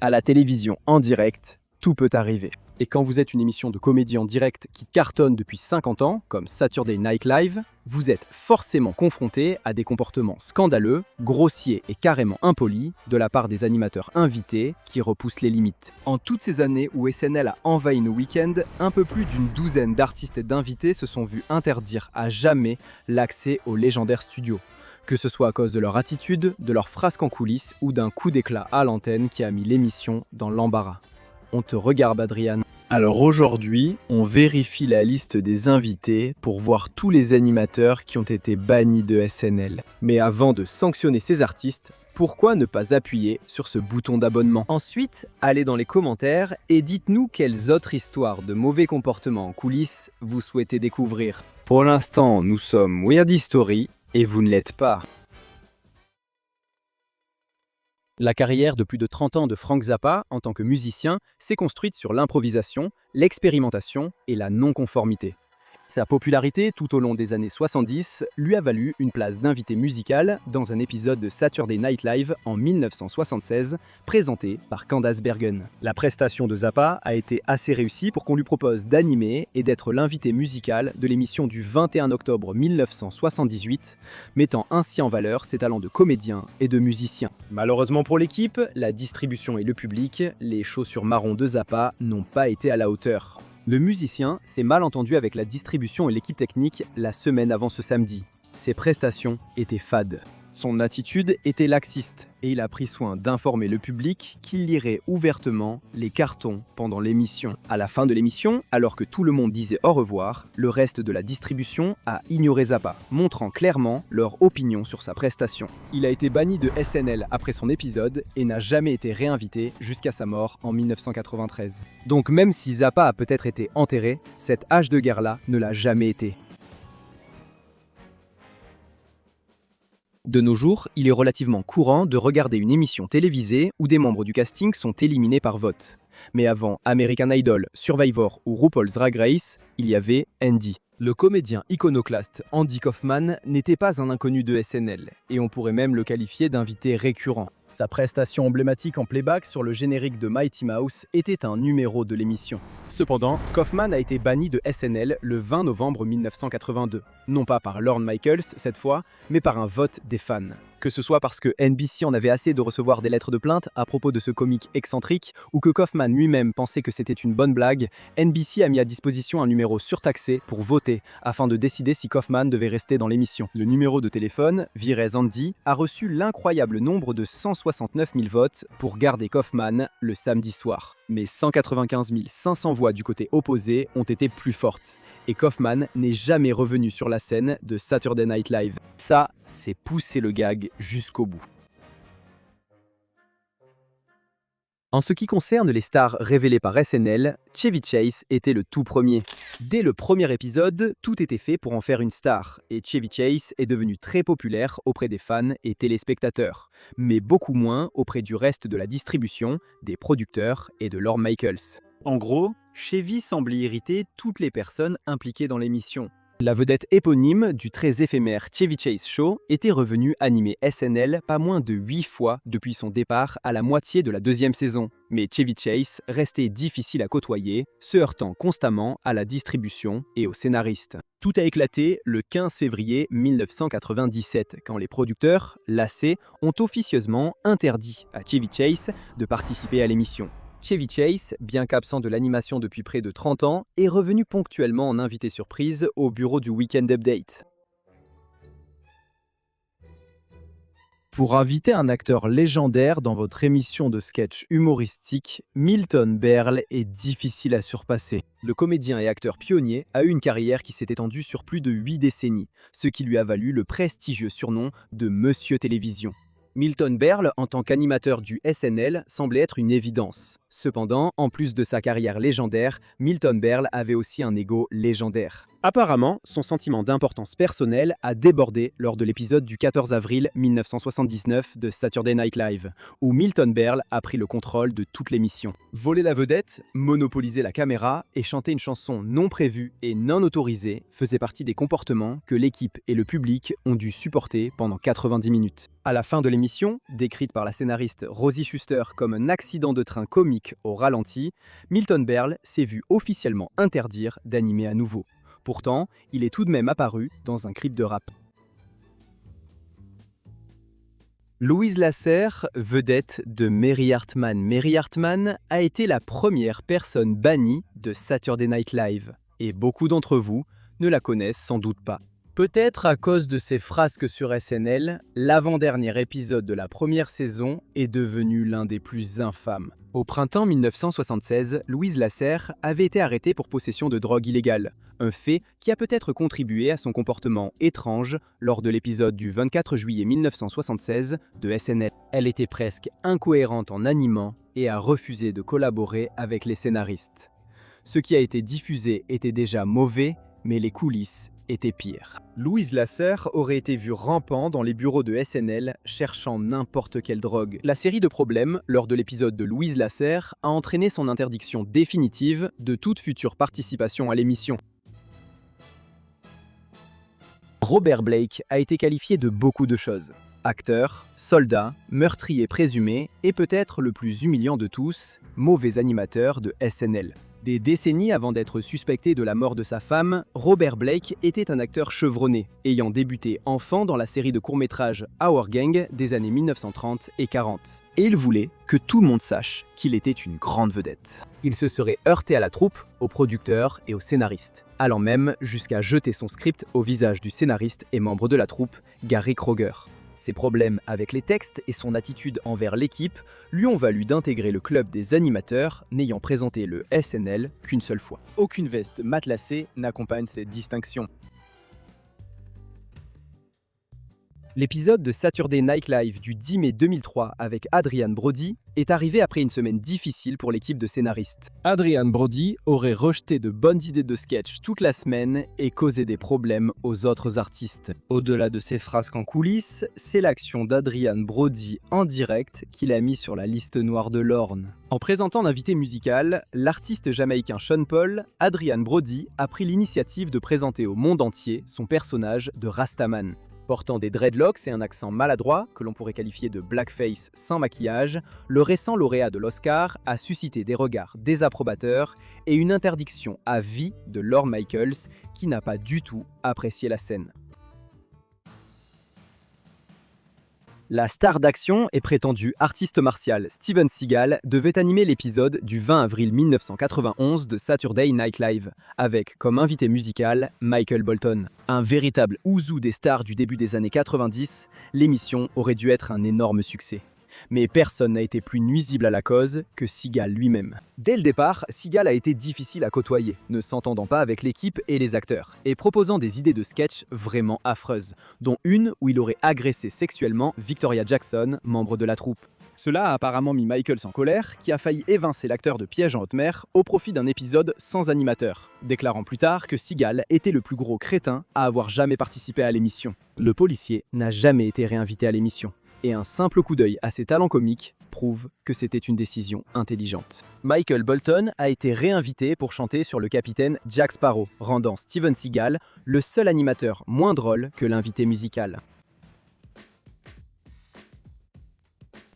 À la télévision en direct, tout peut arriver. Et quand vous êtes une émission de comédie en direct qui cartonne depuis 50 ans, comme Saturday Night Live, vous êtes forcément confronté à des comportements scandaleux, grossiers et carrément impolis de la part des animateurs invités qui repoussent les limites. En toutes ces années où SNL a envahi nos week-ends, un peu plus d'une douzaine d'artistes et d'invités se sont vus interdire à jamais l'accès aux légendaires studios. Que ce soit à cause de leur attitude, de leur frasque en coulisses ou d'un coup d'éclat à l'antenne qui a mis l'émission dans l'embarras. On te regarde, Adrian. Alors aujourd'hui, on vérifie la liste des invités pour voir tous les animateurs qui ont été bannis de SNL. Mais avant de sanctionner ces artistes, pourquoi ne pas appuyer sur ce bouton d'abonnement? Ensuite, allez dans les commentaires et dites-nous quelles autres histoires de mauvais comportements en coulisses vous souhaitez découvrir. Pour l'instant, nous sommes Weird History et vous ne l'êtes pas. La carrière de plus de 30 ans de Frank Zappa en tant que musicien s'est construite sur l'improvisation, l'expérimentation et la non-conformité. Sa popularité tout au long des années 70 lui a valu une place d'invité musical dans un épisode de Saturday Night Live en 1976, présenté par Candace Bergen. La prestation de Zappa a été assez réussie pour qu'on lui propose d'animer et d'être l'invité musical de l'émission du 21 octobre 1978, mettant ainsi en valeur ses talents de comédien et de musicien. Malheureusement pour l'équipe, la distribution et le public, les chaussures marron de Zappa n'ont pas été à la hauteur. Le musicien s'est mal entendu avec la distribution et l'équipe technique la semaine avant ce samedi. Ses prestations étaient fades. Son attitude était laxiste et il a pris soin d'informer le public qu'il lirait ouvertement les cartons pendant l'émission. À la fin de l'émission, alors que tout le monde disait au revoir, le reste de la distribution a ignoré Zappa, montrant clairement leur opinion sur sa prestation. Il a été banni de SNL après son épisode et n'a jamais été réinvité jusqu'à sa mort en 1993. Donc même si Zappa a peut-être été enterré, cette hache de guerre-là ne l'a jamais été. De nos jours, il est relativement courant de regarder une émission télévisée où des membres du casting sont éliminés par vote. Mais avant American Idol, Survivor ou RuPaul's Drag Race, il y avait Andy. Le comédien iconoclaste Andy Kaufman n'était pas un inconnu de SNL, et on pourrait même le qualifier d'invité récurrent. Sa prestation emblématique en playback sur le générique de Mighty Mouse était un numéro de l'émission. Cependant, Kaufman a été banni de SNL le 20 novembre 1982. Non pas par Lorne Michaels cette fois, mais par un vote des fans. Que ce soit parce que NBC en avait assez de recevoir des lettres de plainte à propos de ce comique excentrique, ou que Kaufman lui-même pensait que c'était une bonne blague, NBC a mis à disposition un numéro surtaxé pour voter, afin de décider si Kaufman devait rester dans l'émission. Le numéro de téléphone, Virez Andy, a reçu l'incroyable nombre de 169 000 votes pour garder Kaufman le samedi soir. Mais 195 500 voix du côté opposé ont été plus fortes. Et Kaufman n'est jamais revenu sur la scène de Saturday Night Live. Ça, c'est pousser le gag jusqu'au bout. En ce qui concerne les stars révélées par SNL, Chevy Chase était le tout premier. Dès le premier épisode, tout était fait pour en faire une star, et Chevy Chase est devenu très populaire auprès des fans et téléspectateurs, mais beaucoup moins auprès du reste de la distribution, des producteurs et de Lorne Michaels. En gros, Chevy semblait irriter toutes les personnes impliquées dans l'émission. La vedette éponyme du très éphémère Chevy Chase Show était revenue animer SNL pas moins de 8 fois depuis son départ à la moitié de la deuxième saison. Mais Chevy Chase restait difficile à côtoyer, se heurtant constamment à la distribution et aux scénaristes. Tout a éclaté le 15 février 1997, quand les producteurs, lassés, ont officieusement interdit à Chevy Chase de participer à l'émission. Chevy Chase, bien qu'absent de l'animation depuis près de 30 ans, est revenu ponctuellement en invité surprise au bureau du Weekend Update. Pour inviter un acteur légendaire dans votre émission de sketch humoristique, Milton Berle est difficile à surpasser. Le comédien et acteur pionnier a eu une carrière qui s'est étendue sur plus de 8 décennies, ce qui lui a valu le prestigieux surnom de Monsieur Télévision. Milton Berle, en tant qu'animateur du SNL, semblait être une évidence. Cependant, en plus de sa carrière légendaire, Milton Berle avait aussi un ego légendaire. Apparemment, son sentiment d'importance personnelle a débordé lors de l'épisode du 14 avril 1979 de Saturday Night Live, où Milton Berle a pris le contrôle de toute l'émission. Voler la vedette, monopoliser la caméra et chanter une chanson non prévue et non autorisée faisaient partie des comportements que l'équipe et le public ont dû supporter pendant 90 minutes. À la fin de l'émission, l'émission, décrite par la scénariste Rosie Schuster comme un accident de train comique au ralenti, Milton Berle s'est vu officiellement interdire d'animer à nouveau. Pourtant, il est tout de même apparu dans un clip de rap. Louise Lasserre, vedette de Mary Hartman. Mary Hartman a été la première personne bannie de Saturday Night Live. Et beaucoup d'entre vous ne la connaissent sans doute pas. Peut-être à cause de ses frasques sur SNL, l'avant-dernier épisode de la première saison est devenu l'un des plus infâmes. Au printemps 1976, Louise Lasserre avait été arrêtée pour possession de drogue illégale, un fait qui a peut-être contribué à son comportement étrange lors de l'épisode du 24 juillet 1976 de SNL. Elle était presque incohérente en animant et a refusé de collaborer avec les scénaristes. Ce qui a été diffusé était déjà mauvais, mais les coulisses était pire. Louise Lasserre aurait été vue rampant dans les bureaux de SNL, cherchant n'importe quelle drogue. La série de problèmes, lors de l'épisode de Louise Lasserre, a entraîné son interdiction définitive de toute future participation à l'émission. Robert Blake a été qualifié de beaucoup de choses. Acteur, soldat, meurtrier présumé et peut-être le plus humiliant de tous, mauvais animateur de SNL. Des décennies avant d'être suspecté de la mort de sa femme, Robert Blake était un acteur chevronné, ayant débuté enfant dans la série de courts-métrages Our Gang des années 1930 et 40. Et il voulait que tout le monde sache qu'il était une grande vedette. Il se serait heurté à la troupe, aux producteurs et aux scénaristes, allant même jusqu'à jeter son script au visage du scénariste et membre de la troupe, Gary Kroeger. Ses problèmes avec les textes et son attitude envers l'équipe lui ont valu d'intégrer le club des animateurs, n'ayant présenté le SNL qu'une seule fois. Aucune veste matelassée n'accompagne cette distinction. L'épisode de Saturday Night Live du 10 mai 2003 avec Adrian Brody est arrivé après une semaine difficile pour l'équipe de scénaristes. Adrian Brody aurait rejeté de bonnes idées de sketch toute la semaine et causé des problèmes aux autres artistes. Au-delà de ses frasques en coulisses, c'est l'action d'Adrian Brody en direct qui l'a mis sur la liste noire de l'Orne. En présentant l'invité musical, l'artiste jamaïcain Sean Paul, Adrian Brody a pris l'initiative de présenter au monde entier son personnage de Rastaman. Portant des dreadlocks et un accent maladroit, que l'on pourrait qualifier de blackface sans maquillage, le récent lauréat de l'Oscar a suscité des regards désapprobateurs et une interdiction à vie de Lorne Michaels, qui n'a pas du tout apprécié la scène. La star d'action et prétendu artiste martial Steven Seagal devait animer l'épisode du 20 avril 1991 de Saturday Night Live, avec comme invité musical Michael Bolton. Un véritable ouzou des stars du début des années 90, l'émission aurait dû être un énorme succès. Mais personne n'a été plus nuisible à la cause que Seagal lui-même. Dès le départ, Seagal a été difficile à côtoyer, ne s'entendant pas avec l'équipe et les acteurs, et proposant des idées de sketch vraiment affreuses, dont une où il aurait agressé sexuellement Victoria Jackson, membre de la troupe. Cela a apparemment mis Michaels en colère, qui a failli évincer l'acteur de Piège en haute mer au profit d'un épisode sans animateur, déclarant plus tard que Seagal était le plus gros crétin à avoir jamais participé à l'émission. Le policier n'a jamais été réinvité à l'émission. Et un simple coup d'œil à ses talents comiques prouve que c'était une décision intelligente. Michael Bolton a été réinvité pour chanter sur le capitaine Jack Sparrow, rendant Steven Seagal le seul animateur moins drôle que l'invité musical.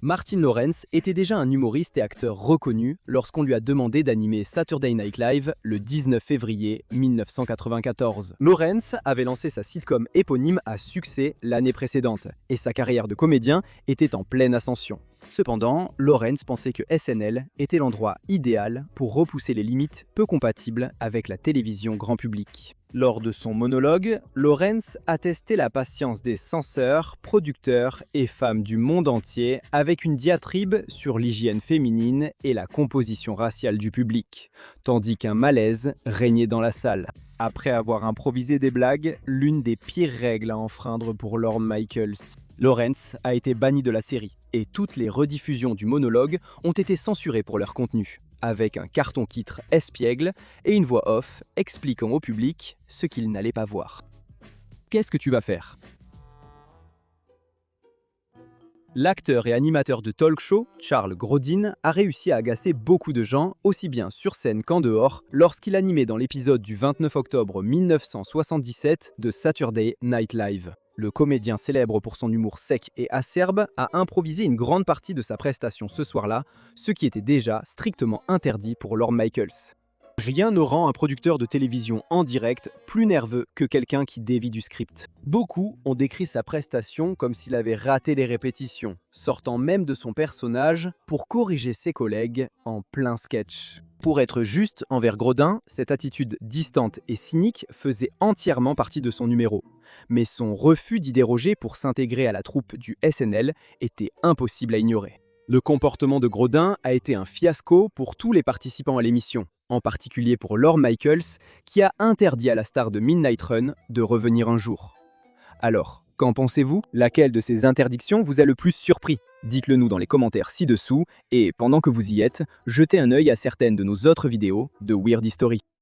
Martin Lawrence était déjà un humoriste et acteur reconnu lorsqu'on lui a demandé d'animer Saturday Night Live le 19 février 1994. Lawrence avait lancé sa sitcom éponyme à succès l'année précédente, et sa carrière de comédien était en pleine ascension. Cependant, Lawrence pensait que SNL était l'endroit idéal pour repousser les limites peu compatibles avec la télévision grand public. Lors de son monologue, Lawrence a testé la patience des censeurs, producteurs et femmes du monde entier avec une diatribe sur l'hygiène féminine et la composition raciale du public, tandis qu'un malaise régnait dans la salle. Après avoir improvisé des blagues, l'une des pires règles à enfreindre pour Lorne Michaels. Lawrence a été banni de la série, et toutes les rediffusions du monologue ont été censurées pour leur contenu, avec un carton-titre espiègle et une voix off expliquant au public ce qu'il n'allait pas voir. Qu'est-ce que tu vas faire ? L'acteur et animateur de talk show, Charles Grodin, a réussi à agacer beaucoup de gens, aussi bien sur scène qu'en dehors, lorsqu'il animait dans l'épisode du 29 octobre 1977 de Saturday Night Live. Le comédien célèbre pour son humour sec et acerbe a improvisé une grande partie de sa prestation ce soir-là, ce qui était déjà strictement interdit pour Lorne Michaels. Rien ne rend un producteur de télévision en direct plus nerveux que quelqu'un qui dévie du script. Beaucoup ont décrit sa prestation comme s'il avait raté les répétitions, sortant même de son personnage pour corriger ses collègues en plein sketch. Pour être juste envers Grodin, cette attitude distante et cynique faisait entièrement partie de son numéro. Mais son refus d'y déroger pour s'intégrer à la troupe du SNL était impossible à ignorer. Le comportement de Grodin a été un fiasco pour tous les participants à l'émission, en particulier pour Lorne Michaels, qui a interdit à la star de Midnight Run de revenir un jour. Alors, qu'en pensez-vous? Laquelle de ces interdictions vous a le plus surpris? Dites-le nous dans les commentaires ci-dessous, et pendant que vous y êtes, jetez un œil à certaines de nos autres vidéos de Weird History.